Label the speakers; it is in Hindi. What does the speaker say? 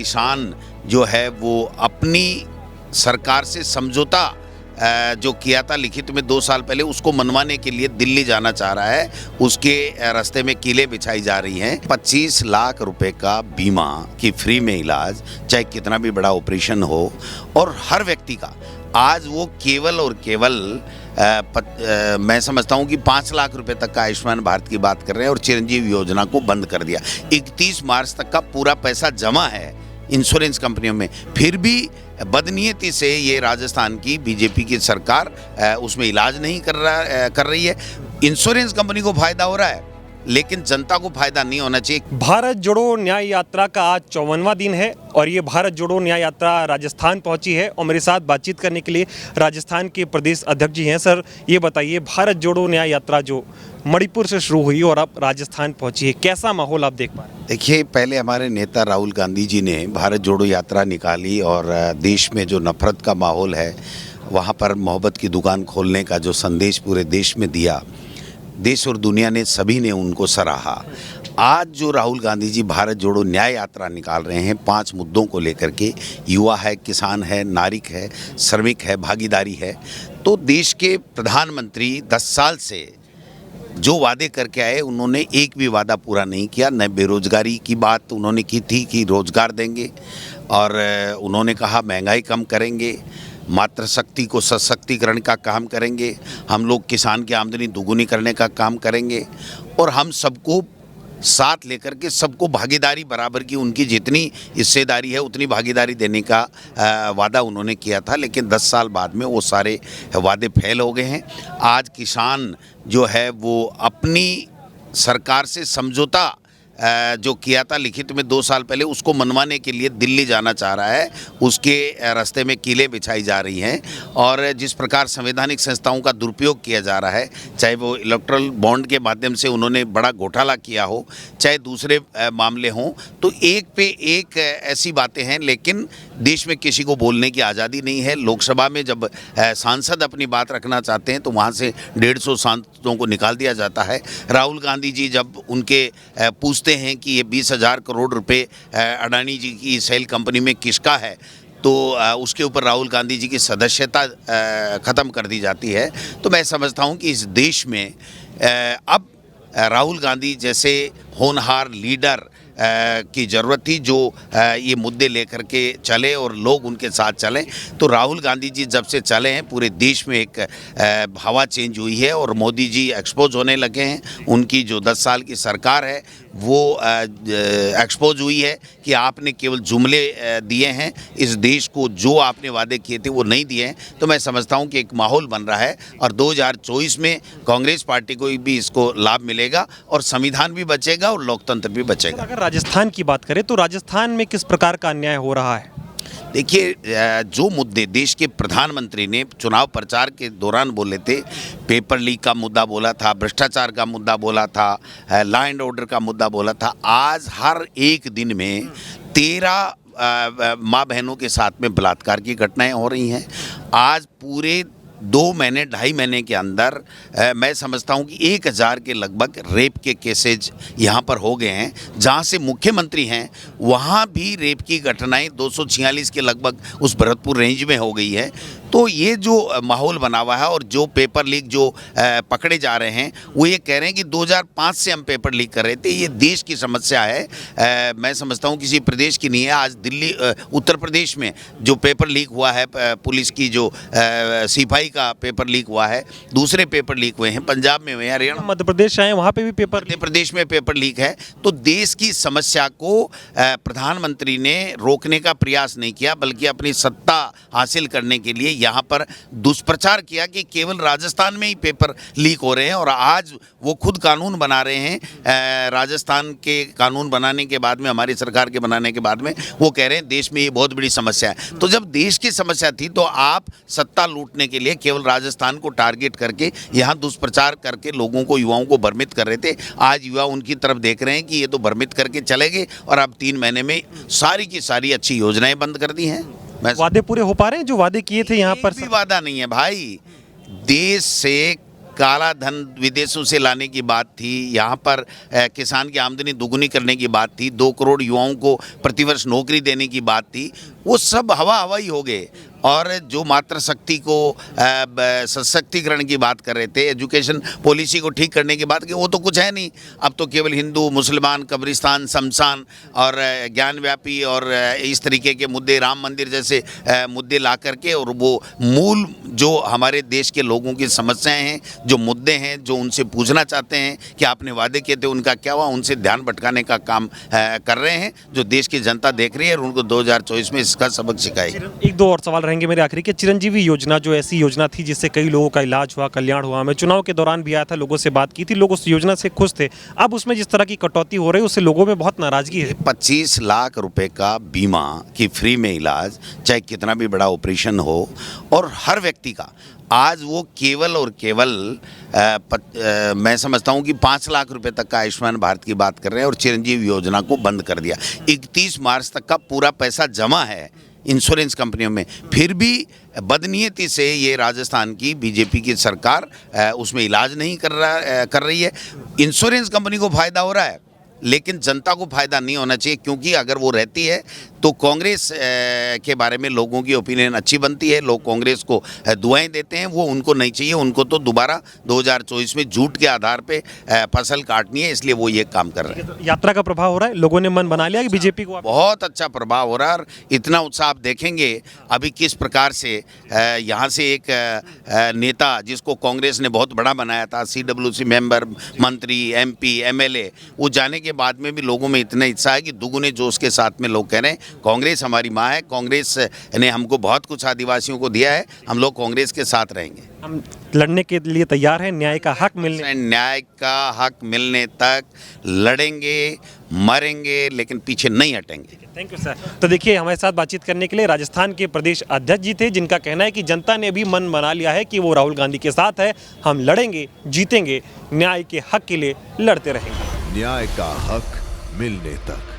Speaker 1: किसान जो है वो अपनी सरकार से समझौता जो किया था लिखित में 2 साल पहले, उसको मनवाने के लिए दिल्ली जाना चाह रहा है। उसके रास्ते में कीलें बिछाई जा रही हैं। 25 लाख रुपए का बीमा कि फ्री में इलाज, चाहे कितना भी बड़ा ऑपरेशन हो, और हर व्यक्ति का आज वो केवल और केवल मैं समझता हूँ कि 5 लाख रुपए तक का आयुष्मान भारत की बात कर रहे हैं और चिरंजीवी योजना को बंद कर दिया। 31 मार्च तक का पूरा पैसा जमा है इंश्योरेंस कंपनियों में, फिर भी बदनीयती से ये राजस्थान की बीजेपी की सरकार उसमें इलाज नहीं कर रही है। इंश्योरेंस कंपनी को फायदा हो रहा है, लेकिन जनता को फायदा नहीं होना चाहिए।
Speaker 2: भारत जोड़ो न्याय यात्रा का आज 54वां दिन है और ये भारत जोड़ो न्याय यात्रा राजस्थान पहुंची है और मेरे साथ बातचीत करने के लिए राजस्थान के प्रदेश अध्यक्ष जी हैं। सर, ये बताइए, भारत जोड़ो न्याय यात्रा जो मणिपुर से शुरू हुई और अब राजस्थान पहुंची है, कैसा माहौल आप देख पा रहे हैं?
Speaker 1: देखिए, पहले हमारे नेता राहुल गांधी जी ने भारत जोड़ो यात्रा निकाली और देश में जो नफरत का माहौल है वहाँ पर मोहब्बत की दुकान खोलने का जो संदेश पूरे देश में दिया, देश और दुनिया ने सभी ने उनको सराहा। आज जो राहुल गांधी जी भारत जोड़ो न्याय यात्रा निकाल रहे हैं 5 मुद्दों को लेकर के, युवा है, किसान है, नारिक है, श्रमिक है, भागीदारी है, तो देश के प्रधानमंत्री 10 साल से जो वादे करके आए उन्होंने एक भी वादा पूरा नहीं किया। न बेरोजगारी की बात उन्होंने की थी कि रोजगार देंगे, और उन्होंने कहा महंगाई कम करेंगे, मातृशक्ति को सशक्तिकरण का काम करेंगे, हम लोग किसान की आमदनी दोगुनी करने का काम करेंगे, और हम सबको साथ लेकर के सबको भागीदारी बराबर की उनकी जितनी हिस्सेदारी है उतनी भागीदारी देने का वादा उन्होंने किया था। लेकिन 10 साल बाद में वो सारे वादे फेल हो गए हैं। आज किसान जो है वो अपनी सरकार से समझौता जो किया था लिखित में 2 साल पहले, उसको मनवाने के लिए दिल्ली जाना चाह रहा है। उसके रास्ते में कीलें बिछाई जा रही हैं और जिस प्रकार संवैधानिक संस्थाओं का दुरुपयोग किया जा रहा है, चाहे वो इलेक्ट्रल बॉन्ड के माध्यम से उन्होंने बड़ा घोटाला किया हो, चाहे दूसरे मामले हों, तो एक पे एक ऐसी बातें हैं, लेकिन देश में किसी को बोलने की आज़ादी नहीं है। लोकसभा में जब सांसद अपनी बात रखना चाहते हैं तो वहाँ से 150 सांसदों को निकाल दिया जाता है। राहुल गांधी जी जब उनके पूछते हैं कि ये 20,000 करोड़ रुपए अडानी जी की सेल कंपनी में किसका है, तो उसके ऊपर राहुल गांधी जी की सदस्यता ख़त्म कर दी जाती है। तो मैं समझता हूँ कि इस देश में अब राहुल गांधी जैसे होनहार लीडर की ज़रूरत थी जो ये मुद्दे लेकर के चले और लोग उनके साथ चलें। तो राहुल गांधी जी जब से चले हैं पूरे देश में एक हवा चेंज हुई है और मोदी जी एक्सपोज होने लगे हैं। उनकी जो 10 साल की सरकार है वो एक्सपोज हुई है कि आपने केवल जुमले दिए हैं, इस देश को जो आपने वादे किए थे वो नहीं दिए हैं। तो मैं समझता हूँ कि एक माहौल बन रहा है और 2024 में कांग्रेस पार्टी को भी इसको लाभ मिलेगा और संविधान भी बचेगा और लोकतंत्र भी बचेगा।
Speaker 2: अगर राजस्थान की बात करें तो राजस्थान में किस प्रकार का अन्याय हो रहा है?
Speaker 1: देखिए, जो मुद्दे देश के प्रधानमंत्री ने चुनाव प्रचार के दौरान बोले थे, पेपर लीक का मुद्दा बोला था, भ्रष्टाचार का मुद्दा बोला था, लॉ एंड ऑर्डर का मुद्दा बोला था, आज हर एक दिन में 13 माँ बहनों के साथ में बलात्कार की घटनाएं हो रही हैं। आज पूरे 2 महीने 2.5 महीने के अंदर मैं समझता हूं कि 1000 के लगभग रेप के केसेज यहां पर हो गए हैं। जहां से मुख्यमंत्री हैं वहां भी रेप की घटनाएं 246 के लगभग उस भरतपुर रेंज में हो गई है। तो ये जो माहौल बना हुआ है और जो पेपर लीक जो पकड़े जा रहे हैं वो ये कह रहे हैं कि 2005 से हम पेपर लीक कर रहे थे। ये देश की समस्या है, मैं समझता हूँ किसी प्रदेश की नहीं है। आज दिल्ली उत्तर प्रदेश में जो पेपर लीक हुआ है, पुलिस की जो सिपाही का पेपर लीक हुआ है, दूसरे पेपर लीक हुए हैं, पंजाब में हुए हैं, हरियाणा,
Speaker 2: मध्य प्रदेश आए वहाँ पे भी पेपर,
Speaker 1: मध्य प्रदेश में पेपर लीक है। तो देश की समस्या को प्रधानमंत्री ने रोकने का प्रयास नहीं किया, बल्कि अपनी सत्ता हासिल करने के लिए यहाँ पर दुष्प्रचार किया कि केवल राजस्थान में ही पेपर लीक हो रहे हैं। और आज वो खुद कानून बना रहे हैं। राजस्थान के कानून बनाने के बाद में, हमारी सरकार के बनाने के बाद में, वो कह रहे हैं देश में ये बहुत बड़ी समस्या है। तो जब देश की समस्या थी तो आप सत्ता लूटने के लिए केवल राजस्थान को टारगेट करके यहाँ दुष्प्रचार करके लोगों को, युवाओं को भ्रमित कर रहे थे। आज युवा उनकी तरफ देख रहे हैं कि ये तो भ्रमित करके चले गए और अब 3 महीने में सारी की सारी अच्छी योजनाएं बंद कर दी हैं।
Speaker 2: वादे पूरे हो पा रहे हैं जो वादे किए थे यहाँ पर?
Speaker 1: भी वादा नहीं है भाई। देश से काला धन विदेशों से लाने की बात थी, यहाँ पर किसान की आमदनी दुगुनी करने की बात थी, 2 करोड़ युवाओं को प्रतिवर्ष नौकरी देने की बात थी, वो सब हवा ही हो गए। और जो मातृशक्ति को सशक्तिकरण की बात कर रहे थे, एजुकेशन पॉलिसी को ठीक करने की बात की, वो तो कुछ है नहीं। अब तो केवल हिंदू मुसलमान, कब्रिस्तान, शमशान और ज्ञानव्यापी और इस तरीके के मुद्दे, राम मंदिर जैसे मुद्दे ला करके, और वो मूल जो हमारे देश के लोगों की समस्याएं हैं, जो मुद्दे हैं, जो उनसे पूछना चाहते हैं कि आपने वादे किए थे उनका क्या हुआ, उनसे ध्यान भटकाने का काम कर रहे हैं, जो देश की जनता देख रही है और उनको 2024 में इसका सबक सिखाएगी।
Speaker 2: एक दो और सवाल रहेंगे मेरे आखिरी के। चिरंजीवी योजना जो ऐसी योजना थी जिससे कई लोगों का इलाज हुआ, कल्याण हुआ, मैं चुनाव के दौरान भी आया था, लोगों से बात की थी, लोग उस योजना से खुश थे। अब उसमें जिस तरह की कटौती हो रही है उससे लोगों में बहुत नाराजगी है।
Speaker 1: 25 लाख रुपए का बीमा की फ्री में इलाज, चाहे कितना भी बड़ा ऑपरेशन हो, और हर व्यक्ति का आज वो केवल और केवल मैं समझता हूँ कि 5 लाख रुपए तक का आयुष्मान भारत की बात कर रहे हैं, और चिरंजीवी योजना को बंद कर दिया। 31 मार्च तक का पूरा पैसा जमा है इंश्योरेंस कंपनियों में, फिर भी बदनीयती से ये राजस्थान की बीजेपी की सरकार उसमें इलाज नहीं कर रही है। इंश्योरेंस कंपनी को फ़ायदा हो रहा है, लेकिन जनता को फ़ायदा नहीं होना चाहिए, क्योंकि अगर वो रहती है तो कांग्रेस के बारे में लोगों की ओपिनियन अच्छी बनती है, लोग कांग्रेस को दुआएं देते हैं। वो उनको नहीं चाहिए, उनको तो दोबारा 2024 में झूठ के आधार पे फसल काटनी है, इसलिए वो ये काम कर रहे हैं।
Speaker 2: यात्रा का प्रभाव हो रहा है, लोगों ने मन बना लिया कि बीजेपी को
Speaker 1: बहुत अच्छा प्रभाव हो रहा है, और इतना उत्साह आप देखेंगे अभी किस प्रकार से यहाँ से एक नेता जिसको कांग्रेस ने बहुत बड़ा बनाया था, CWC मेंबर, मंत्री, MP, MLA, वो जाने के बाद में भी लोगों में इतना उत्साह है कि दुगुने जोश के साथ में लोग कह रहे हैं कांग्रेस हमारी माँ है, कांग्रेस ने हमको बहुत कुछ आदिवासियों को दिया है, हम लोग कांग्रेस के साथ रहेंगे।
Speaker 2: हम लड़ने के लिए तैयार हैं, न्याय का हक मिलने तक लड़ेंगे, मरेंगे, लेकिन पीछे नहीं हटेंगे। Thank you sir. तो देखिए, हमारे साथ बातचीत करने के लिए राजस्थान के प्रदेश अध्यक्ष जी थे, जिनका कहना है कि जनता ने भी मन बना लिया है कि वो राहुल गांधी के साथ है, हम लड़ेंगे, जीतेंगे, न्याय के हक के लिए लड़ते रहेंगे।
Speaker 3: न्याय का हक मिलने तक।